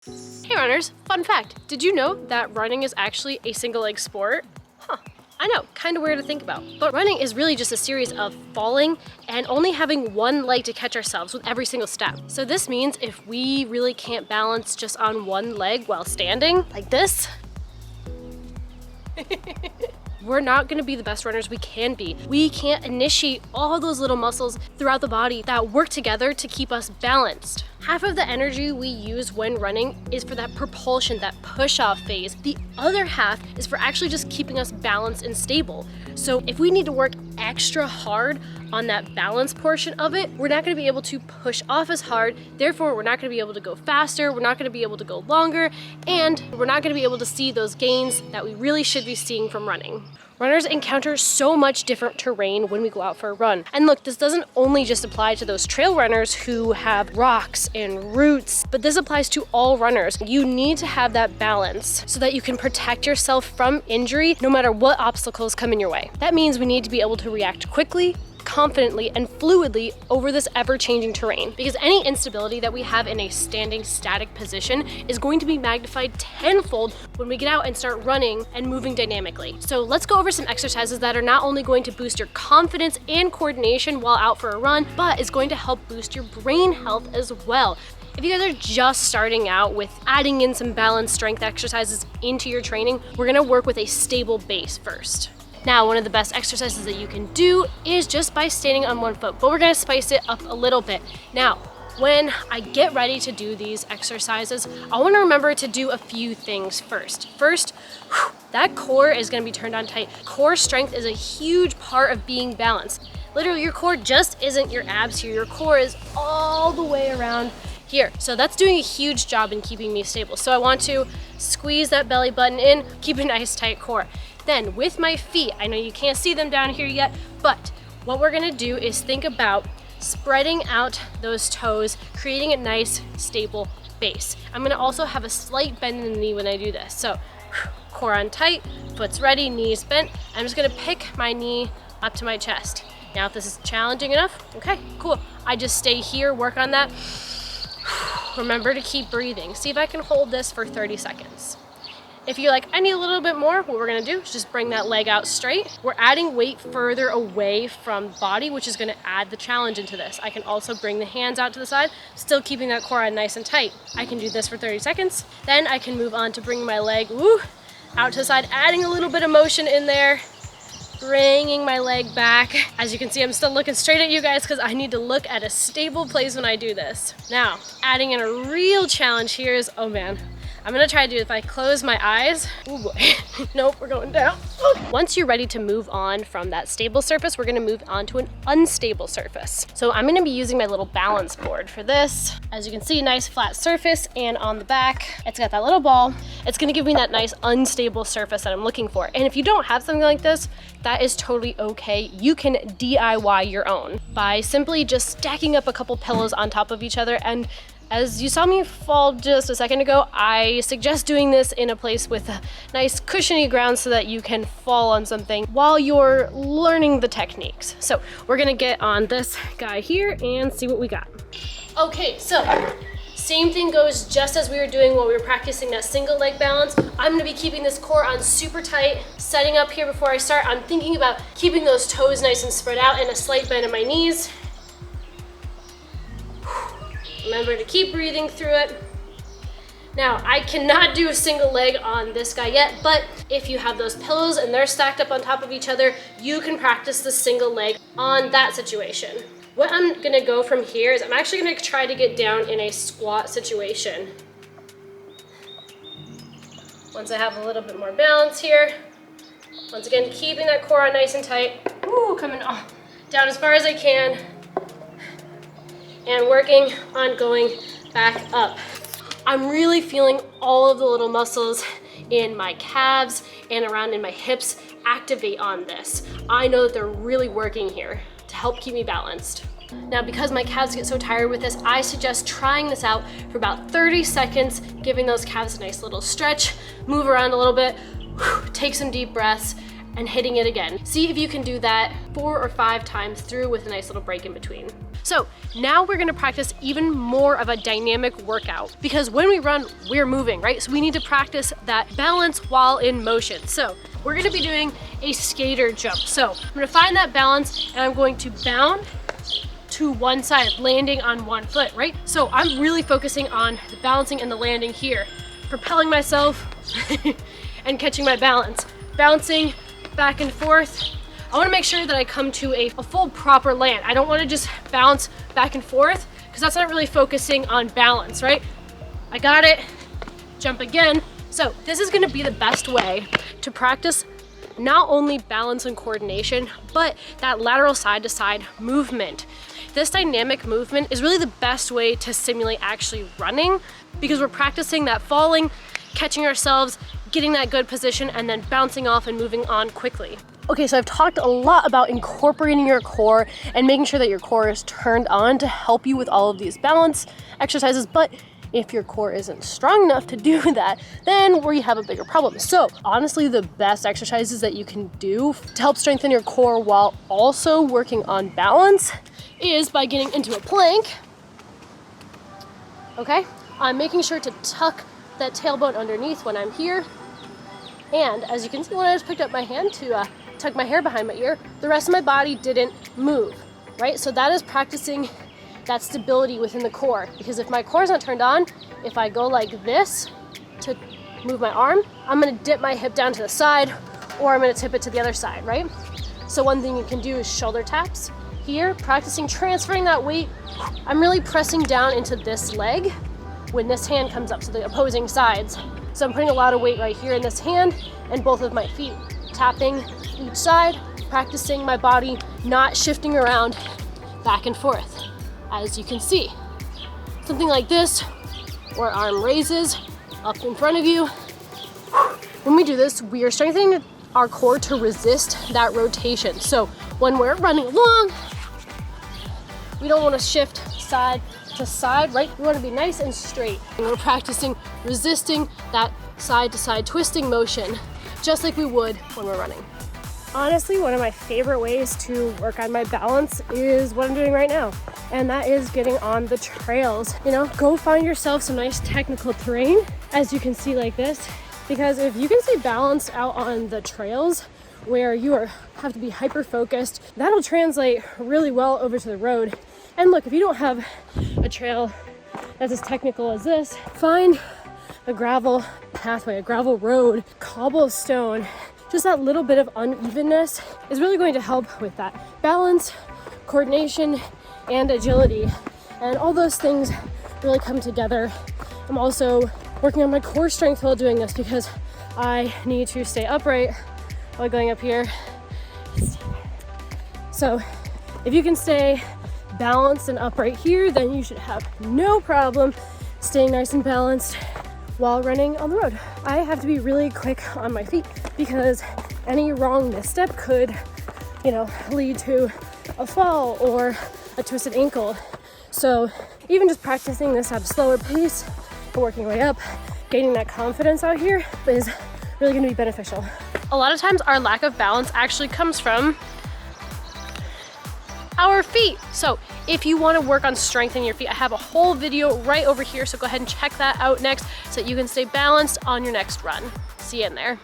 Hey runners, fun fact, did you know that running is actually a single leg sport? Huh, I know, kind of weird to think about. But running is really just a series of falling and only having one leg to catch ourselves with every single step. So this means if we really can't balance just on one leg while standing, like this, we're not gonna be the best runners we can be. We can't initiate all those little muscles throughout the body that work together to keep us balanced. Half of the energy we use when running is for that propulsion, that push-off phase. The other half is for actually just keeping us balanced and stable. So if we need to work extra hard on that balance portion of it, we're not gonna be able to push off as hard. Therefore, we're not gonna be able to go faster, we're not gonna be able to go longer, and we're not gonna be able to see those gains that we really should be seeing from running. Runners encounter so much different terrain when we go out for a run. And look, this doesn't only just apply to those trail runners who have rocks and roots, but this applies to all runners. You need to have that balance so that you can protect yourself from injury no matter what obstacles come in your way. That means we need to be able to react quickly, confidently, and fluidly over this ever-changing terrain, because any instability that we have in a standing static position is going to be magnified tenfold when we get out and start running and moving dynamically. So let's go over some exercises that are not only going to boost your confidence and coordination while out for a run, but is going to help boost your brain health as well. If you guys are just starting out with adding in some balance strength exercises into your training, we're gonna work with a stable base first. Now, one of the best exercises that you can do is just by standing on one foot, but we're gonna spice it up a little bit. Now, when I get ready to do these exercises, I wanna remember to do a few things first. First, that core is gonna be turned on tight. Core strength is a huge part of being balanced. Literally, your core just isn't your abs here. Your core is all the way around here. So that's doing a huge job in keeping me stable. So I want to squeeze that belly button in, keep a nice tight core. Then with my feet, I know you can't see them down here yet, but what we're gonna do is think about spreading out those toes, creating a nice stable base. I'm gonna also have a slight bend in the knee when I do this. So core on tight, foot's ready, knees bent. I'm just gonna pick my knee up to my chest. Now if this is challenging enough, okay, cool. I just stay here, work on that. Remember to keep breathing. See if I can hold this for 30 seconds. If you're like, I need a little bit more, what we're gonna do is just bring that leg out straight. We're adding weight further away from the body, which is gonna add the challenge into this. I can also bring the hands out to the side, still keeping that core on nice and tight. I can do this for 30 seconds. Then I can move on to bringing my leg, out to the side, adding a little bit of motion in there, bringing my leg back. As you can see, I'm still looking straight at you guys because I need to look at a stable place when I do this. Now, adding in a real challenge here is, oh man, I'm gonna try to do it if I close my eyes. Oh boy, nope, we're going down. Once you're ready to move on from that stable surface, we're gonna move on to an unstable surface. So I'm gonna be using my little balance board for this. As you can see, nice flat surface, and on the back, it's got that little ball. It's gonna give me that nice unstable surface that I'm looking for. And if you don't have something like this, that is totally okay. You can DIY your own by simply just stacking up a couple pillows on top of each other. And as you saw me fall just a second ago, I suggest doing this in a place with a nice cushiony ground so that you can fall on something while you're learning the techniques. So we're gonna get on this guy here and see what we got. Okay, so same thing goes just as we were doing while we were practicing that single leg balance. I'm gonna be keeping this core on super tight. Setting up here before I start, I'm thinking about keeping those toes nice and spread out and a slight bend in my knees. Remember to keep breathing through it. Now, I cannot do a single leg on this guy yet, but if you have those pillows and they're stacked up on top of each other, you can practice the single leg on that situation. What I'm gonna go from here is I'm actually gonna try to get down in a squat situation. Once I have a little bit more balance here, once again, keeping that core on nice and tight. Coming down as far as I can, and working on going back up. I'm really feeling all of the little muscles in my calves and around in my hips activate on this. I know that they're really working here to help keep me balanced. Now, because my calves get so tired with this, I suggest trying this out for about 30 seconds, giving those calves a nice little stretch, move around a little bit, take some deep breaths, and hitting it again. See if you can do that 4 or 5 times through with a nice little break in between. So now we're gonna practice even more of a dynamic workout, because when we run, we're moving, right? So we need to practice that balance while in motion. So we're gonna be doing a skater jump. So I'm gonna find that balance and I'm going to bound to one side, landing on one foot, right? So I'm really focusing on the balancing and the landing here, propelling myself and catching my balance, bouncing back and forth. I wanna make sure that I come to a full proper land. I don't wanna just bounce back and forth, because that's not really focusing on balance, right? I got it, jump again. So this is gonna be the best way to practice not only balance and coordination, but that lateral side to side movement. This dynamic movement is really the best way to simulate actually running, because we're practicing that falling, catching ourselves, getting that good position, and then bouncing off and moving on quickly. Okay, so I've talked a lot about incorporating your core and making sure that your core is turned on to help you with all of these balance exercises, but if your core isn't strong enough to do that, then we have a bigger problem. So honestly, the best exercises that you can do to help strengthen your core while also working on balance is by getting into a plank. Okay, I'm making sure to tuck that tailbone underneath when I'm here. And as you can see, when I just picked up my hand to tuck my hair behind my ear, the rest of my body didn't move, right? So that is practicing that stability within the core, because if my core is not turned on, if I go like this to move my arm, I'm gonna dip my hip down to the side, or I'm gonna tip it to the other side, right? So one thing you can do is shoulder taps. Here, practicing transferring that weight, I'm really pressing down into this leg when this hand comes up, so the opposing sides. So I'm putting a lot of weight right here in this hand and both of my feet, tapping each side, practicing my body not shifting around back and forth. As you can see, something like this, or arm raises up in front of you. When we do this, we are strengthening our core to resist that rotation. So when we're running along, we don't want to shift side to side, right? We want to be nice and straight. And we're practicing resisting that side to side twisting motion, just like we would when we're running. Honestly, one of my favorite ways to work on my balance is what I'm doing right now. And that is getting on the trails. You know, go find yourself some nice technical terrain, as you can see like this. Because if you can stay balanced out on the trails where you have to be hyper focused, that'll translate really well over to the road. And look, if you don't have a trail that's as technical as this, find a gravel pathway, a gravel road, cobblestone. Just that little bit of unevenness is really going to help with that balance, coordination, and agility. And all those things really come together. I'm also working on my core strength while doing this, because I need to stay upright while going up here. So if you can stay balanced and upright here, then you should have no problem staying nice and balanced while running on the road. I have to be really quick on my feet, because any wrong misstep could, lead to a fall or a twisted ankle. So even just practicing this at a slower pace and working way up, gaining that confidence out here is really going to be beneficial. A lot of times our lack of balance actually comes from our feet. So if you want to work on strengthening your feet, I have a whole video right over here, so go ahead and check that out next so that you can stay balanced on your next run. See you in there.